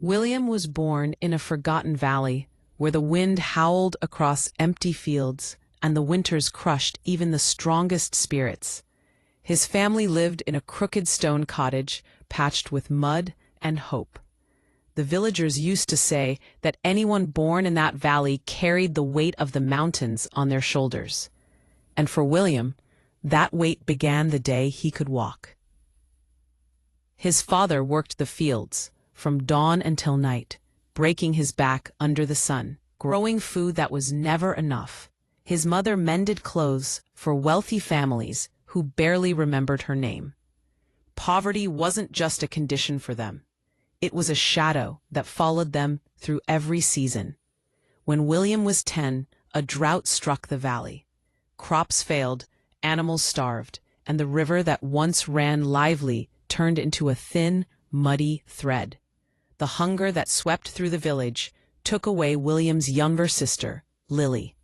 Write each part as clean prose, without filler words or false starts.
William was born in a forgotten valley where the wind howled across empty fields and the winters crushed even the strongest spirits. His family lived in a crooked stone cottage patched with mud and hope. The villagers used to say that anyone born in that valley carried the weight of the mountains on their shoulders. And for William, that weight began the day he could walk. His father worked the fields from dawn until night, breaking his back under the sun, growing food that was never enough. His mother mended clothes for wealthy families who barely remembered her name. Poverty wasn't just a condition for them. It was a shadow that followed them through every season. When William was 10, a drought struck the valley. Crops failed, animals starved, and the river that once ran lively turned into a thin, muddy thread. The hunger that swept through the village took away William's younger sister, Lily.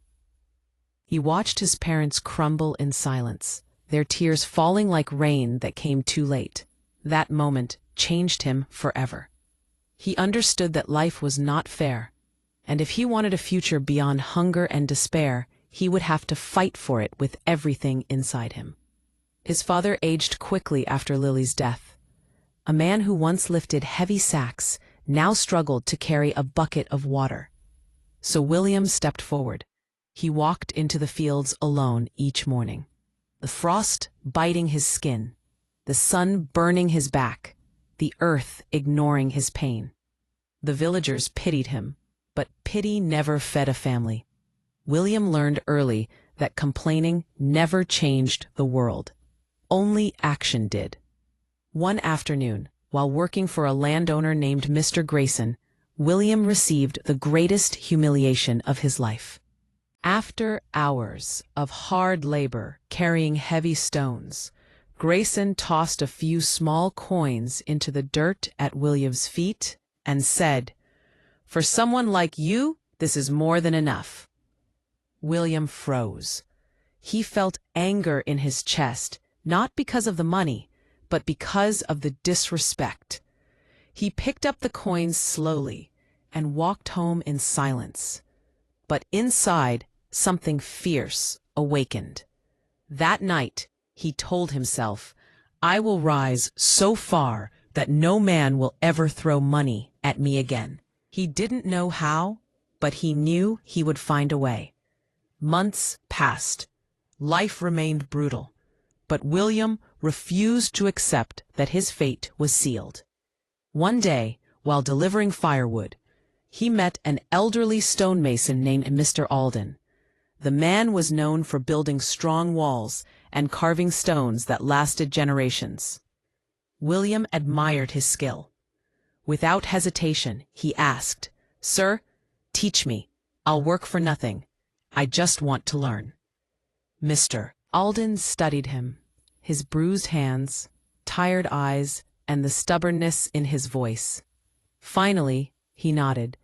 He watched his parents crumble in silence, their tears falling like rain that came too late. That moment changed him forever. He understood that life was not fair, and if he wanted a future beyond hunger and despair, he would have to fight for it with everything inside him. His father aged quickly after Lily's death. A man who once lifted heavy sacks now struggled to carry a bucket of water. So William stepped forward. He walked into the fields alone each morning, the frost biting his skin, the sun burning his back, the earth ignoring his pain. The villagers pitied him, but pity never fed a family. William learned early that complaining never changed the world. Only action did. One afternoon, while working for a landowner named Mr. Grayson, William received the greatest humiliation of his life. After hours of hard labor carrying heavy stones, Grayson tossed a few small coins into the dirt at William's feet and said, "For someone like you, this is more than enough." William froze. He felt anger in his chest, not because of the money, but because of the disrespect. He picked up the coins slowly and walked home in silence. But inside, something fierce awakened. That night, he told himself, "I will rise so far that no man will ever throw money at me again." He didn't know how, but he knew he would find a way. Months passed. Life remained brutal, but William refused to accept that his fate was sealed. One day, while delivering firewood, he met an elderly stonemason named Mr. Alden. The man was known for building strong walls and carving stones that lasted generations. William admired his skill. Without hesitation, he asked, "Sir, teach me. I'll work for nothing. I just want to learn." Mr. Alden studied him, his bruised hands, tired eyes, and the stubbornness in his voice. Finally, he nodded.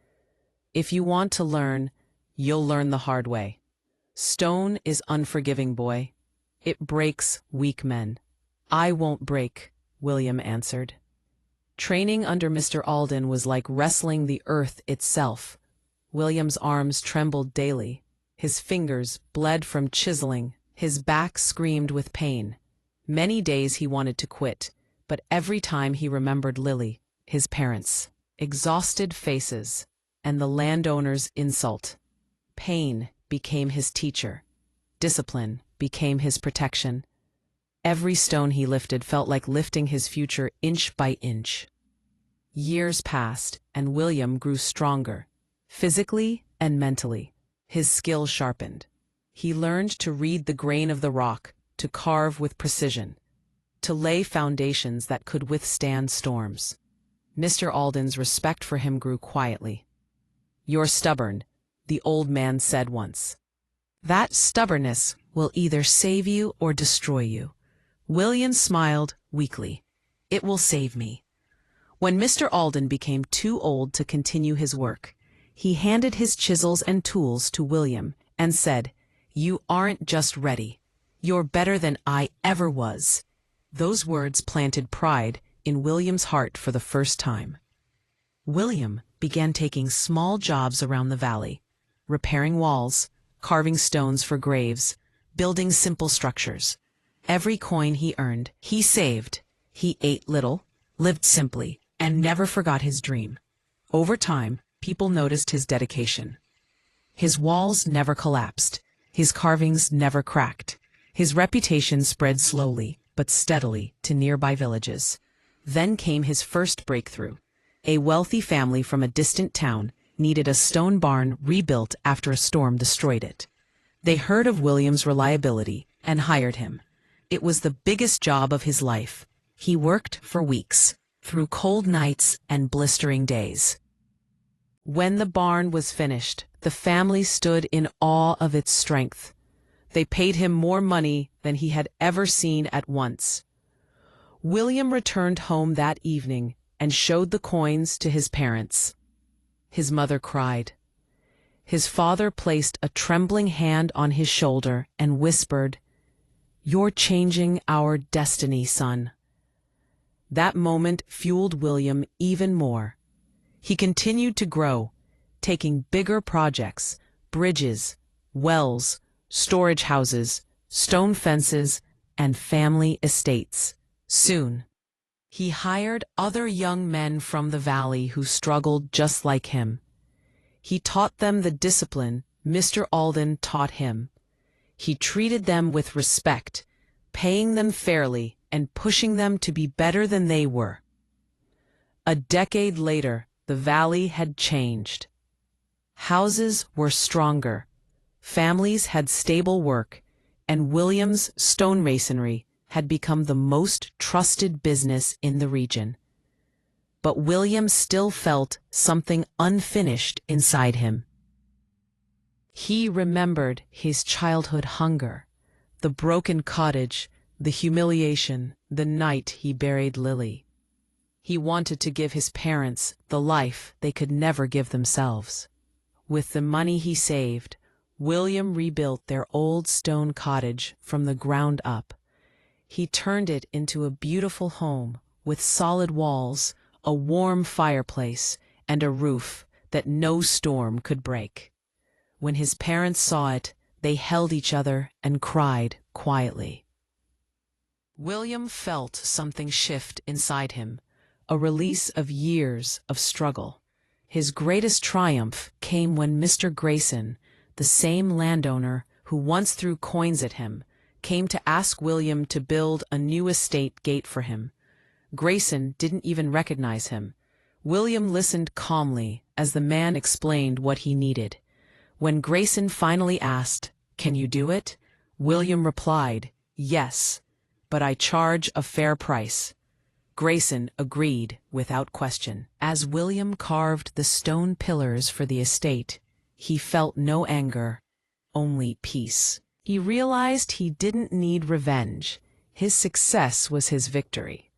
"If you want to learn, you'll learn the hard way. Stone is unforgiving, boy. It breaks weak men." "I won't break," William answered. Training under Mr. Alden was like wrestling the earth itself. William's arms trembled daily. His fingers bled from chiseling. His back screamed with pain. Many days he wanted to quit, but every time he remembered Lily, his parents, exhausted faces, and the landowner's insult. Pain became his teacher. Discipline became his protection. Every stone he lifted felt like lifting his future inch by inch. Years passed, and William grew stronger, physically and mentally. His skill sharpened. He learned to read the grain of the rock, to carve with precision, to lay foundations that could withstand storms. Mr. Alden's respect for him grew quietly. "You're stubborn," the old man said once. "That stubbornness will either save you or destroy you." William smiled weakly. "It will save me." When Mr. Alden became too old to continue his work, he handed his chisels and tools to William and said, "You aren't just ready. You're better than I ever was." Those words planted pride in William's heart for the first time. William began taking small jobs around the valley, repairing walls, carving stones for graves, building simple structures. Every coin he earned, he saved. He ate little, lived simply, and never forgot his dream. Over time, people noticed his dedication. His walls never collapsed. His carvings never cracked. His reputation spread slowly, but steadily, to nearby villages. Then came his first breakthrough. A wealthy family from a distant town needed a stone barn rebuilt after a storm destroyed it. They heard of William's reliability and hired him. It was the biggest job of his life. He worked for weeks, through cold nights and blistering days. When the barn was finished, the family stood in awe of its strength. They paid him more money than he had ever seen at once. William returned home that evening and showed the coins to his parents. His mother cried. His father placed a trembling hand on his shoulder and whispered, "You're changing our destiny, son." That moment fueled William even more. He continued to grow, taking bigger projects, bridges, wells, storage houses, stone fences, and family estates. Soon, he hired other young men from the valley who struggled just like him. He taught them the discipline Mr. Alden taught him. He treated them with respect, paying them fairly and pushing them to be better than they were. A decade later, the valley had changed. Houses were stronger, families had stable work, and William's stonemasonry had become the most trusted business in the region. But William still felt something unfinished inside him. He remembered his childhood hunger, the broken cottage, the humiliation, the night he buried Lily. He wanted to give his parents the life they could never give themselves. With the money he saved, William rebuilt their old stone cottage from the ground up. He turned it into a beautiful home with solid walls, a warm fireplace, and a roof that no storm could break. When his parents saw it, they held each other and cried quietly. William felt something shift inside him, a release of years of struggle. His greatest triumph came when Mr. Grayson, the same landowner who once threw coins at him, came to ask William to build a new estate gate for him. Grayson didn't even recognize him. William listened calmly as the man explained what he needed. When Grayson finally asked, "Can you do it?" William replied, "Yes, but I charge a fair price." Grayson agreed without question. As William carved the stone pillars for the estate, he felt no anger, only peace. He realized he didn't need revenge. His success was his victory.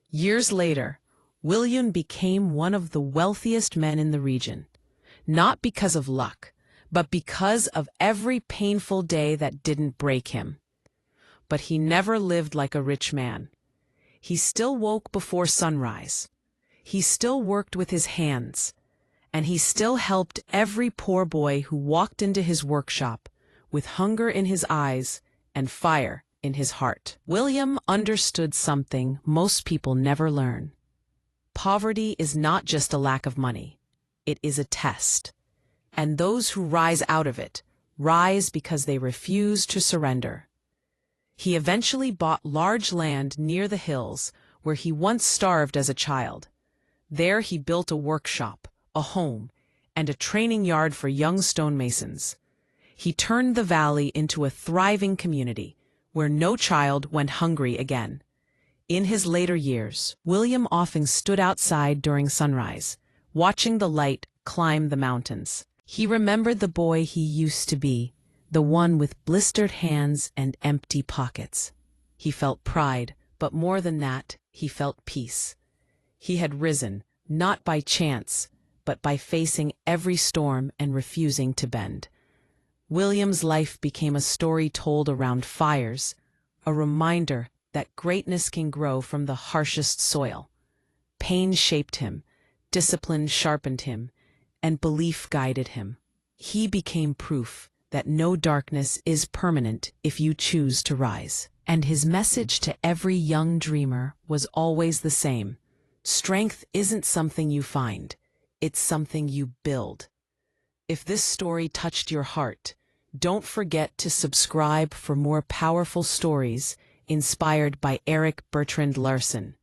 Years later, William became one of the wealthiest men in the region, not because of luck, but because of every painful day that didn't break him. But he never lived like a rich man. He still woke before sunrise. He still worked with his hands. And he still helped every poor boy who walked into his workshop with hunger in his eyes and fire in his heart. William understood something most people never learn. Poverty is not just a lack of money. It is a test. And those who rise out of it rise because they refuse to surrender. He eventually bought large land near the hills where he once starved as a child. There he built a workshop, a home, and a training yard for young stonemasons. He turned the valley into a thriving community where no child went hungry again. In his later years, William often stood outside during sunrise, watching the light climb the mountains. He remembered the boy he used to be, the one with blistered hands and empty pockets. He felt pride, but more than that, he felt peace. He had risen, not by chance, but by facing every storm and refusing to bend. William's life became a story told around fires, a reminder that greatness can grow from the harshest soil. Pain shaped him, Discipline sharpened him, and belief guided him. He became proof that no darkness is permanent if you choose to rise. And his message to every young dreamer was always the same. Strength isn't something you find, it's something you build. If this story touched your heart, don't forget to subscribe for more powerful stories inspired by Eric Bertrand Larssen.